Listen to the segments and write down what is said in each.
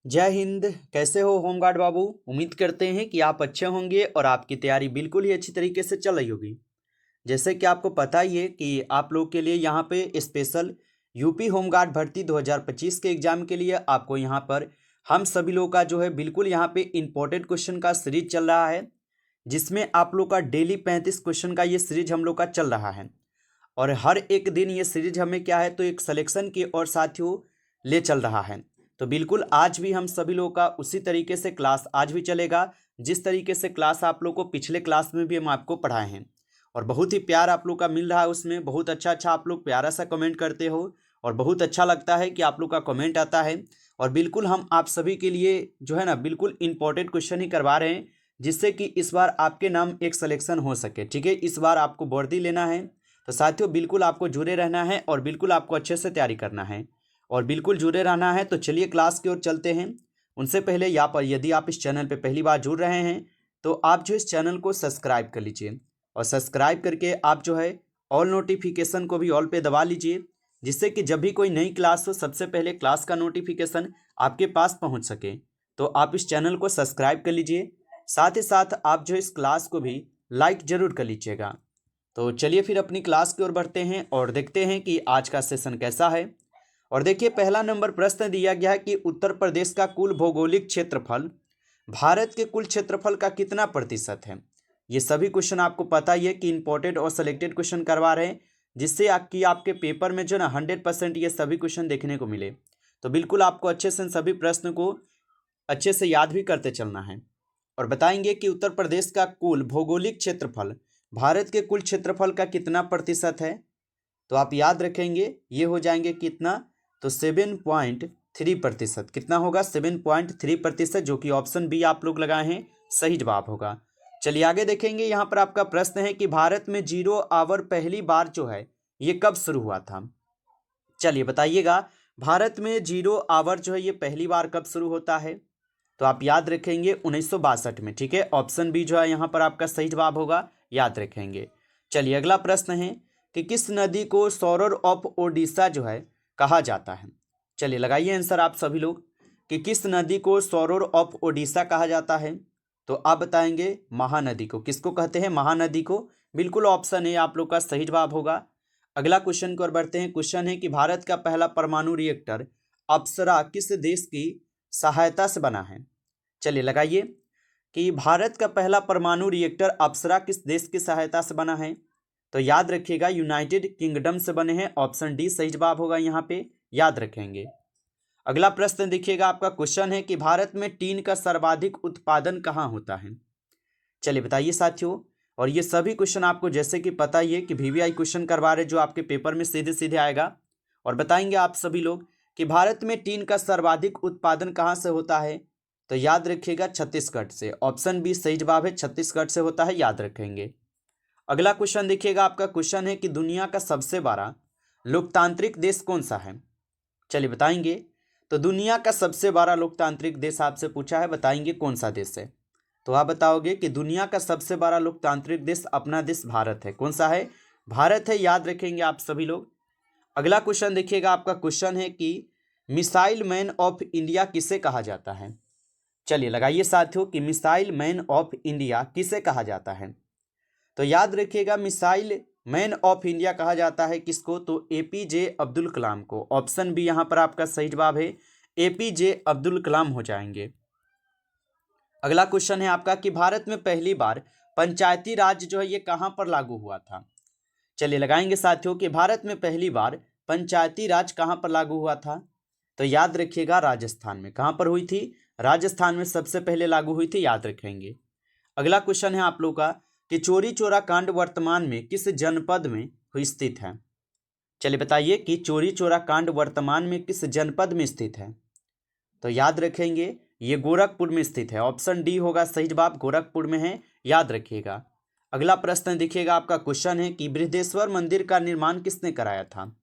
जय हिंद। कैसे हो होमगार्ड बाबू? उम्मीद करते हैं कि आप अच्छे होंगे और आपकी तैयारी बिल्कुल ही अच्छी तरीके से चल रही होगी। जैसे कि आपको पता ही है कि आप लोग के लिए यहाँ पे स्पेशल यूपी होमगार्ड भर्ती 2025 के एग्जाम के लिए आपको यहाँ पर हम सभी लोग का जो है बिल्कुल यहाँ पे इंपॉर्टेंट क्वेश्चन का सीरीज चल रहा है, जिसमें आप लोग का डेली 35 क्वेश्चन का ये सीरीज हम लोग का चल रहा है। और हर एक दिन ये सीरीज हमें क्या है तो एक सिलेक्शन की और साथियों ले चल रहा है। तो बिल्कुल आज भी हम सभी लोगों का उसी तरीके से क्लास आज भी चलेगा, जिस तरीके से क्लास आप लोग को पिछले क्लास में भी हम आपको पढ़ाए हैं। और बहुत ही प्यार आप लोग का मिल रहा है, उसमें बहुत अच्छा अच्छा आप लोग प्यारा सा कमेंट करते हो और बहुत अच्छा लगता है कि आप लोग का कमेंट आता है। और बिल्कुल हम आप सभी के लिए जो है ना बिल्कुल इंपॉर्टेंट क्वेश्चन ही करवा रहे हैं, जिससे कि इस बार आपके नाम एक सिलेक्शन हो सके। ठीक है, इस बार आपको वर्दी लेना है, तो साथियों बिल्कुल आपको जुड़े रहना है और बिल्कुल आपको अच्छे से तैयारी करना है और बिल्कुल जुड़े रहना है। तो चलिए क्लास की ओर चलते हैं। उनसे पहले यहाँ पर यदि आप इस चैनल पे पहली बार जुड़ रहे हैं तो आप जो इस चैनल को सब्सक्राइब कर लीजिए और सब्सक्राइब करके आप जो है ऑल नोटिफिकेशन को भी ऑल पे दबा लीजिए, जिससे कि जब भी कोई नई क्लास हो सबसे पहले क्लास का नोटिफिकेशन आपके पास पहुँच सके। तो आप इस चैनल को सब्सक्राइब कर लीजिए, साथ ही साथ आप जो इस क्लास को भी लाइक ज़रूर कर लीजिएगा। तो चलिए फिर अपनी क्लास की ओर बढ़ते हैं और देखते हैं कि आज का सेशन कैसा है। और देखिए पहला नंबर प्रश्न दिया गया है कि उत्तर प्रदेश का कुल भौगोलिक क्षेत्रफल भारत के कुल क्षेत्रफल का कितना प्रतिशत है। ये सभी क्वेश्चन आपको पता ही है कि इंपॉर्टेंट और सिलेक्टेड क्वेश्चन करवा रहे हैं, जिससे आपके पेपर में जो ना 100% ये सभी क्वेश्चन देखने को मिले। तो बिल्कुल आपको अच्छे से इन सभी प्रश्न को अच्छे से याद भी करते चलना है। और बताएंगे कि उत्तर प्रदेश का कुल भौगोलिक क्षेत्रफल भारत के कुल क्षेत्रफल का कितना प्रतिशत है। तो आप याद रखेंगे ये हो जाएंगे कितना, तो 7.3%। कितना होगा? 7.3%, जो कि ऑप्शन बी आप लोग लगाए हैं सही जवाब होगा। चलिए आगे देखेंगे। यहाँ पर आपका प्रश्न है कि भारत में जीरो आवर पहली बार जो है ये कब शुरू हुआ था। चलिए बताइएगा, भारत में जीरो आवर जो है ये पहली बार कब शुरू होता है। तो आप याद रखेंगे 1962 में। ठीक है, ऑप्शन बी जो है यहाँ पर आपका सही जवाब होगा, याद रखेंगे। चलिए अगला प्रश्न है कि किस नदी को सौरर ऑफ ओडिशा जो है कहा जाता है। चलिए लगाइए आंसर आप सभी लोग कि किस नदी को सौरर ऑफ ओडिशा कहा जाता है। तो आप बताएंगे महानदी को। किसको कहते हैं? महानदी को। बिल्कुल ऑप्शन ए आप लोग का सही जवाब होगा। अगला क्वेश्चन की ओर बढ़ते हैं। क्वेश्चन है कि भारत का पहला परमाणु रिएक्टर अप्सरा किस देश की सहायता से बना है। चलिए लगाइए कि भारत का पहला परमाणु रिएक्टर अप्सरा किस देश की सहायता से बना है। तो याद रखिएगा यूनाइटेड किंगडम से बने हैं। ऑप्शन डी सही जवाब होगा यहाँ पे, याद रखेंगे। अगला प्रश्न देखिएगा, आपका क्वेश्चन है कि भारत में टीन का सर्वाधिक उत्पादन कहाँ होता है। चलिए बताइए साथियों। और ये सभी क्वेश्चन आपको जैसे कि पता ही है कि वीवीआई क्वेश्चन करवा रहे जो आपके पेपर में सीधे सीधे आएगा। और बताएंगे आप सभी लोग कि भारत में टीन का सर्वाधिक उत्पादन कहाँ से होता है। तो याद रखिएगा छत्तीसगढ़ से। ऑप्शन बी सही जवाब है, छत्तीसगढ़ से होता है, याद रखेंगे। अगला क्वेश्चन देखिएगा, आपका क्वेश्चन है कि दुनिया का सबसे बड़ा लोकतांत्रिक देश कौन सा है। चलिए बताएंगे। तो दुनिया का सबसे बड़ा लोकतांत्रिक देश आपसे पूछा है, बताएंगे कौन सा देश है। तो आप बताओगे कि दुनिया का सबसे बड़ा लोकतांत्रिक देश अपना देश भारत है। कौन सा है? भारत है, याद रखेंगे आप सभी लोग। अगला क्वेश्चन देखिएगा, आपका क्वेश्चन है कि मिसाइल मैन ऑफ इंडिया किसे कहा जाता है। चलिए लगाइए साथियों कि मिसाइल मैन ऑफ इंडिया किसे कहा जाता है। तो याद रखिएगा मिसाइल मैन ऑफ इंडिया कहा जाता है किसको, तो एपीजे अब्दुल कलाम को। ऑप्शन बी यहां पर आपका सही जवाब है, एपीजे अब्दुल कलाम हो जाएंगे। अगला क्वेश्चन है आपका कि भारत में पहली बार पंचायती राज जो है ये कहां पर लागू हुआ था। चलिए लगाएंगे साथियों कि भारत में पहली बार पंचायती राज कहां पर लागू हुआ था। तो याद रखिएगा राजस्थान में। कहां पर हुई थी? राजस्थान में सबसे पहले लागू हुई थी, याद रखेंगे। अगला क्वेश्चन है आप लोग का कि चोरी चोरा कांड वर्तमान में किस जनपद में स्थित है। चलिए बताइए कि चोरी चोरा कांड वर्तमान में किस जनपद में स्थित है। तो याद रखेंगे ये गोरखपुर में स्थित है। ऑप्शन डी होगा सही जवाब, गोरखपुर में है, याद रखिएगा। अगला प्रश्न देखिएगा, आपका क्वेश्चन है कि बृहदेश्वर मंदिर का निर्माण किसने कराया था।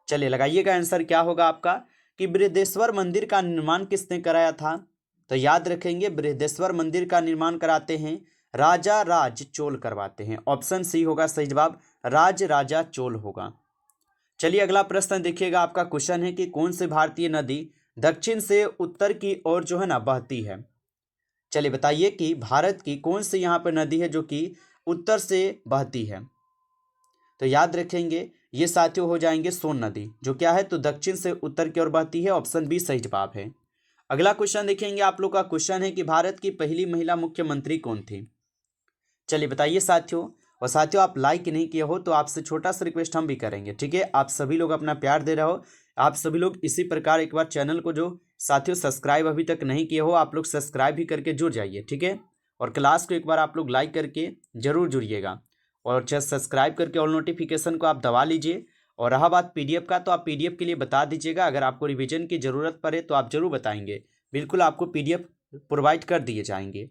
चलिए लगाइएगा आंसर क्या होगा आपका कि बृहदेश्वर मंदिर का निर्माण किसने कराया था। तो याद रखेंगे बृहदेश्वर मंदिर का निर्माण कराते हैं राजा राज चोल करवाते हैं। ऑप्शन सी होगा सही जवाब, राज राजा चोल होगा। चलिए अगला प्रश्न देखिएगा, आपका क्वेश्चन है कि कौन सी भारतीय नदी दक्षिण से उत्तर की ओर जो है ना बहती है। चलिए बताइए कि भारत की कौन सी यहाँ पर नदी है जो कि उत्तर से बहती है। तो याद रखेंगे ये साथियों हो जाएंगे सोन नदी, जो क्या है तो दक्षिण से उत्तर की ओर बहती है। ऑप्शन बी सही जवाब है। अगला क्वेश्चन देखेंगे, आप लोग का क्वेश्चन है कि भारत की पहली महिला मुख्यमंत्री कौन थी। चलिए बताइए साथियों। और साथियों आप लाइक नहीं किए हो तो आपसे छोटा सा रिक्वेस्ट हम भी करेंगे, ठीक है। आप सभी लोग अपना प्यार दे रहे हो, आप सभी लोग इसी प्रकार एक बार चैनल को जो साथियों सब्सक्राइब अभी तक नहीं किए हो आप लोग सब्सक्राइब भी करके जुड़ जाइए, ठीक है। और क्लास को एक बार आप लोग लाइक करके जरूर जुड़िएगा और सब्सक्राइब करके ऑल नोटिफिकेशन को आप दबा लीजिए। और रहा बात पीडीएफ का, तो आप पीडीएफ के लिए बता दीजिएगा, अगर आपको रिवीजन की ज़रूरत पड़े तो आप जरूर बताएंगे, बिल्कुल आपको पीडीएफ प्रोवाइड कर दिए जाएंगे।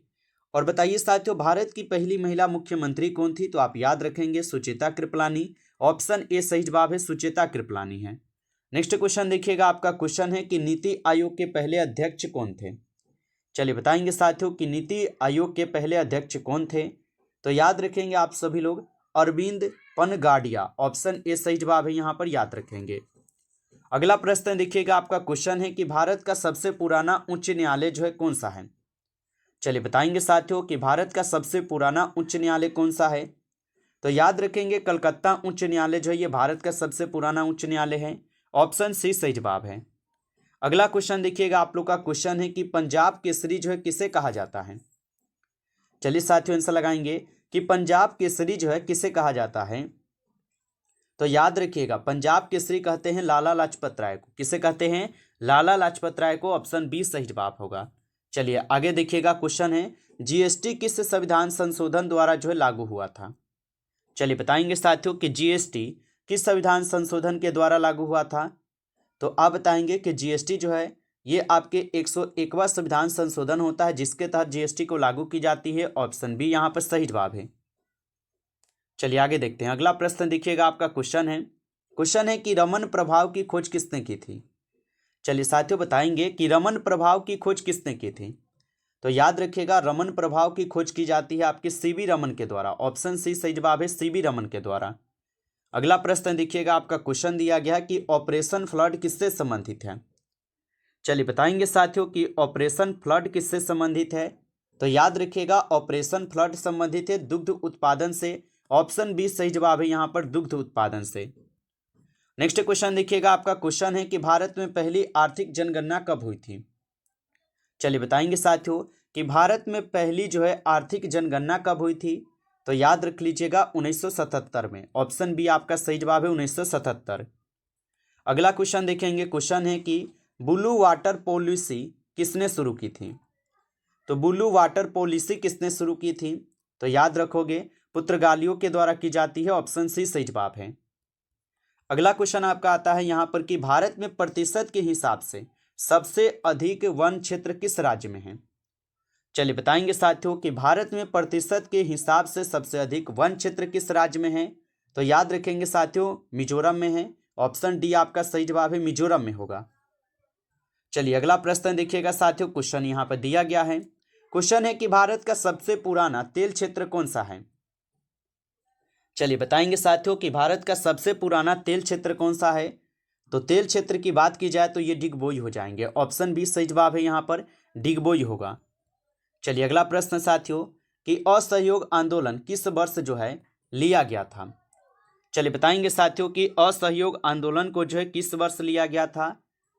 और बताइए साथियों भारत की पहली महिला मुख्यमंत्री कौन थी। तो आप याद रखेंगे सुचेता कृपलानी। ऑप्शन ए सही जवाब है, सुचेता कृपलानी है। नेक्स्ट क्वेश्चन देखिएगा, आपका क्वेश्चन है कि नीति आयोग के पहले अध्यक्ष कौन थे। चलिए बताएंगे साथियों कि नीति आयोग के पहले अध्यक्ष कौन थे। तो याद रखेंगे आप सभी लोग अरविंद पनगाडिया। ऑप्शन ए सही जवाब है, यहाँ पर याद रखेंगे। अगला प्रश्न देखिएगा, आपका क्वेश्चन है कि भारत का सबसे पुराना उच्च न्यायालय जो है कौन सा है। चलिए बताएंगे साथियों कि भारत का सबसे पुराना उच्च न्यायालय कौन सा है। तो याद रखेंगे कलकत्ता उच्च न्यायालय जो है ये भारत का सबसे पुराना उच्च न्यायालय है। ऑप्शन सी सही जवाब है। अगला क्वेश्चन देखिएगा, आप लोग का क्वेश्चन है कि पंजाब केसरी जो है किसे कहा जाता है। चलिए साथियों आंसर लगाएंगे कि पंजाब केसरी जो है किसे कहा जाता है। तो याद रखिएगा पंजाब केसरी कहते हैं लाला लाजपत राय को। किसे कहते हैं, लाला लाजपत राय को। ऑप्शन बी सही जवाब होगा। चलिए आगे देखिएगा, क्वेश्चन है जीएसटी किस संविधान संशोधन द्वारा जो है लागू हुआ था। चलिए बताएंगे साथियों कि जीएसटी किस संविधान संशोधन के द्वारा लागू हुआ था। तो आप बताएंगे कि जीएसटी जो है ये आपके 101वां संविधान संशोधन होता है जिसके तहत जीएसटी को लागू की जाती है। ऑप्शन बी यहाँ पर सही जवाब है। चलिए आगे देखते हैं, अगला प्रश्न देखिएगा, आपका क्वेश्चन है कि रमन प्रभाव की खोज किसने की थी। चलिए साथियों बताएंगे कि रमन प्रभाव की खोज किसने की थी। तो याद रखिएगा रमन प्रभाव की खोज की जाती है आपके सीवी रमन के द्वारा। ऑप्शन सी सही जवाब है, सीवी रमन के द्वारा। अगला प्रश्न देखिएगा, आपका क्वेश्चन दिया गया कि ऑपरेशन फ्लड किससे संबंधित है। चलिए बताएंगे साथियों कि ऑपरेशन फ्लड किससे संबंधित है। तो याद रखिएगा ऑपरेशन फ्लड संबंधित है दुग्ध उत्पादन से। ऑप्शन बी सही जवाब है यहाँ पर, दुग्ध उत्पादन से। नेक्स्ट क्वेश्चन देखिएगा, आपका क्वेश्चन है कि भारत में पहली आर्थिक जनगणना कब हुई थी। चलिए बताएंगे साथियों कि भारत में पहली जो है आर्थिक जनगणना कब हुई थी। तो याद रख लीजिएगा 1977 में। ऑप्शन बी आपका सही जवाब है, 1977। अगला क्वेश्चन देखेंगे, क्वेश्चन है कि ब्लू वाटर पॉलिसी किसने शुरू की थी। तो ब्लू वाटर पॉलिसी किसने शुरू की थी। तो याद रखोगे पुर्तगालियों के द्वारा की जाती है। ऑप्शन सी सही जवाब है। अगला क्वेश्चन आपका आता है यहाँ पर कि भारत में प्रतिशत के हिसाब से सबसे अधिक वन क्षेत्र किस राज्य में है। चलिए बताएंगे साथियों कि भारत में प्रतिशत के हिसाब से सबसे अधिक वन क्षेत्र किस राज्य में है। तो याद रखेंगे साथियों मिजोरम में है। ऑप्शन डी आपका सही जवाब है, मिजोरम में होगा। चलिए अगला प्रश्न देखिएगा साथियों, क्वेश्चन यहाँ पर दिया गया है। क्वेश्चन है कि भारत का सबसे पुराना तेल क्षेत्र कौन सा है। चलिए बताएंगे साथियों कि भारत का सबसे पुराना तेल क्षेत्र कौन सा है। तो तेल क्षेत्र की बात की जाए तो ये डिगबोई हो जाएंगे। ऑप्शन बी सही जवाब है, यहाँ पर डिगबोई होगा। चलिए अगला प्रश्न साथियों कि असहयोग आंदोलन किस वर्ष जो है लिया गया था। चलिए बताएंगे साथियों कि असहयोग आंदोलन को जो है किस वर्ष लिया गया था।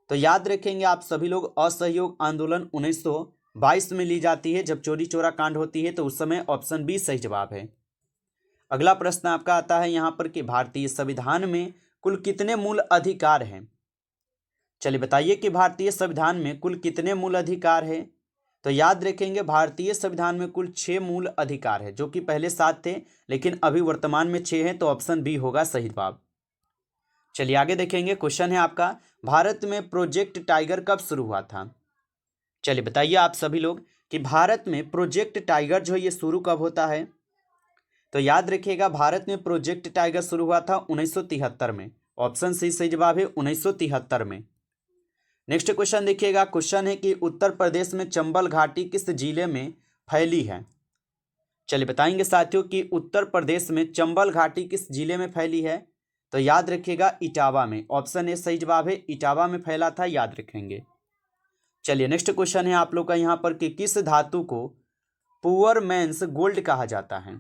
तो याद रखेंगे आप सभी लोग असहयोग आंदोलन 1922 में ली जाती है, जब चोरी चोरा कांड होती है तो उस समय। ऑप्शन बी सही जवाब है। अगला प्रश्न आपका आता है यहाँ पर कि भारतीय संविधान में कुल कितने मूल अधिकार हैं। चलिए बताइए कि भारतीय संविधान में कुल कितने मूल अधिकार हैं। तो याद रखेंगे भारतीय संविधान में कुल 6 मूल अधिकार है, जो कि पहले 7 थे लेकिन अभी वर्तमान में 6 हैं। तो ऑप्शन बी होगा सही जवाब। चलिए आगे देखेंगे, क्वेश्चन है आपका भारत में प्रोजेक्ट टाइगर कब शुरू हुआ था। चलिए बताइए आप सभी लोग कि भारत में प्रोजेक्ट टाइगर जो है ये शुरू कब होता है। तो याद रखिएगा भारत में प्रोजेक्ट टाइगर शुरू हुआ था 1973 में। ऑप्शन सी सही जवाब है, 1973 में। नेक्स्ट क्वेश्चन देखिएगा, क्वेश्चन है कि उत्तर प्रदेश में चंबल घाटी किस जिले में फैली है। चलिए बताएंगे साथियों कि उत्तर प्रदेश में चंबल घाटी किस जिले में फैली है। तो याद रखिएगा इटावा में। ऑप्शन ए सही जवाब है, इटावा में फैला था, याद रखेंगे। चलिए नेक्स्ट क्वेश्चन है आप लोग का यहाँ पर कि किस धातु को पुअर मैंस गोल्ड कहा जाता है।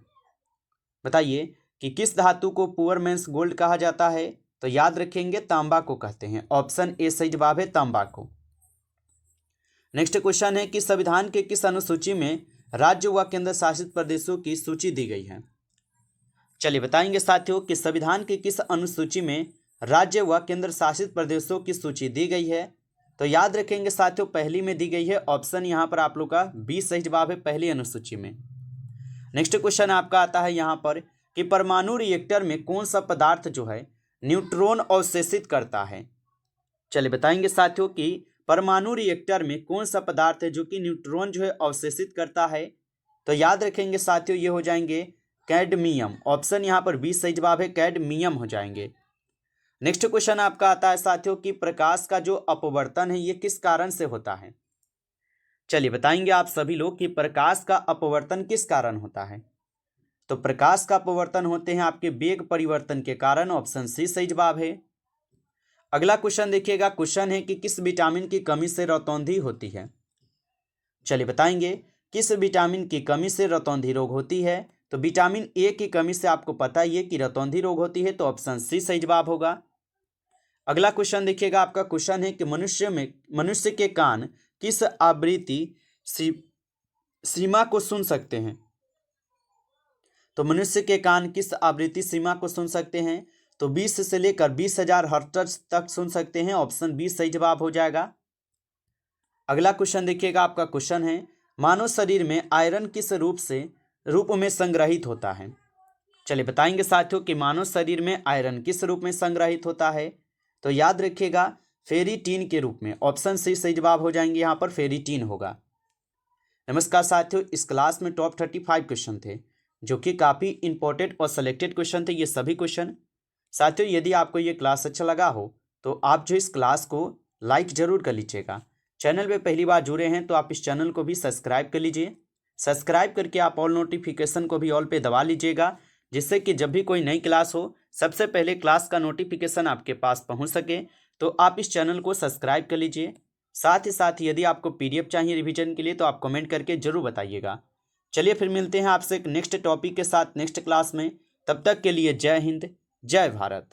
बताइए कि किस धातु को पुअर मैंस गोल्ड कहा जाता है। तो याद रखेंगे तांबा को कहते हैं। ऑप्शन ए सही जवाब है तांबा को। नेक्स्ट क्वेश्चन है कि संविधान के किस अनुसूची में राज्य व केंद्र शासित प्रदेशों की सूची दी गई है। चलिए बताएंगे साथियों कि संविधान की किस अनुसूची में राज्य व केंद्र शासित प्रदेशों की सूची दी गई है। तो याद रखेंगे साथियों पहली में दी गई है। ऑप्शन यहाँ पर आप लोग का बी सही जवाब है, पहली अनुसूची में। नेक्स्ट क्वेश्चन आपका आता है यहाँ पर कि परमाणु रिएक्टर में कौन सा पदार्थ जो है न्यूट्रॉन अवशोषित करता है। चलिए बताएंगे साथियों कि परमाणु रिएक्टर में कौन सा पदार्थ है जो कि न्यूट्रॉन जो है अवशोषित करता है। तो याद रखेंगे साथियों ये हो जाएंगे कैडमियम। ऑप्शन यहाँ पर बी सही जवाब है, कैडमियम हो जाएंगे। नेक्स्ट क्वेश्चन आपका आता है साथियों कि प्रकाश का जो अपवर्तन है ये किस कारण से होता है। चलिए बताएंगे आप सभी लोग कि प्रकाश का अपवर्तन किस कारण होता है। तो प्रकाश का अपवर्तन होते हैं आपके वेग परिवर्तन के कारण। ऑप्शन सी सही जवाब है। अगला क्वेश्चन देखिएगा, क्वेश्चन है कि किस विटामिन की कमी से रतौंधी होती है। चलिए बताएंगे किस विटामिन की कमी से रतौंधी रोग होती है। तो विटामिन ए की कमी से आपको पता ही है कि रतौंधी रोग होती है। तो ऑप्शन सी सही जवाब होगा। अगला क्वेश्चन देखिएगा, आपका क्वेश्चन है कि मनुष्य के कान किस आवृत्ति सीमा को सुन सकते हैं। तो मनुष्य के कान किस आवृत्ति सीमा को सुन सकते हैं। तो 20 से लेकर 20,000 हर्ट्ज तक सुन सकते हैं। ऑप्शन बी सही जवाब हो जाएगा। अगला क्वेश्चन देखिएगा, आपका क्वेश्चन है मानव शरीर में आयरन किस रूप में संग्रहित होता है। चलिए बताएंगे साथियों कि मानव शरीर में आयरन किस रूप में संग्रहित होता है। तो याद रखिएगा फेरिटीन के रूप में। ऑप्शन सी सही जवाब हो जाएंगे, यहाँ पर फेरिटीन होगा। नमस्कार साथियों, इस क्लास में टॉप 35 क्वेश्चन थे जो कि काफ़ी इंपॉर्टेंट और सिलेक्टेड क्वेश्चन थे ये सभी क्वेश्चन। साथियों यदि आपको ये क्लास अच्छा लगा हो तो आप जो इस क्लास को लाइक ज़रूर कर लीजिएगा। चैनल पे पहली बार जुड़े हैं तो आप इस चैनल को भी सब्सक्राइब कर लीजिए। सब्सक्राइब करके आप ऑल नोटिफिकेशन को भी ऑल पे दबा लीजिएगा, जिससे कि जब भी कोई नई क्लास हो सबसे पहले क्लास का नोटिफिकेशन आपके पास पहुंच सके। तो आप इस चैनल को सब्सक्राइब कर लीजिए। साथ ही यदि आपको PDF चाहिए रिवीजन के लिए तो आप कमेंट करके ज़रूर बताइएगा। चलिए फिर मिलते हैं आपसे एक नेक्स्ट टॉपिक के साथ नेक्स्ट क्लास में। तब तक के लिए जय हिंद, जय भारत।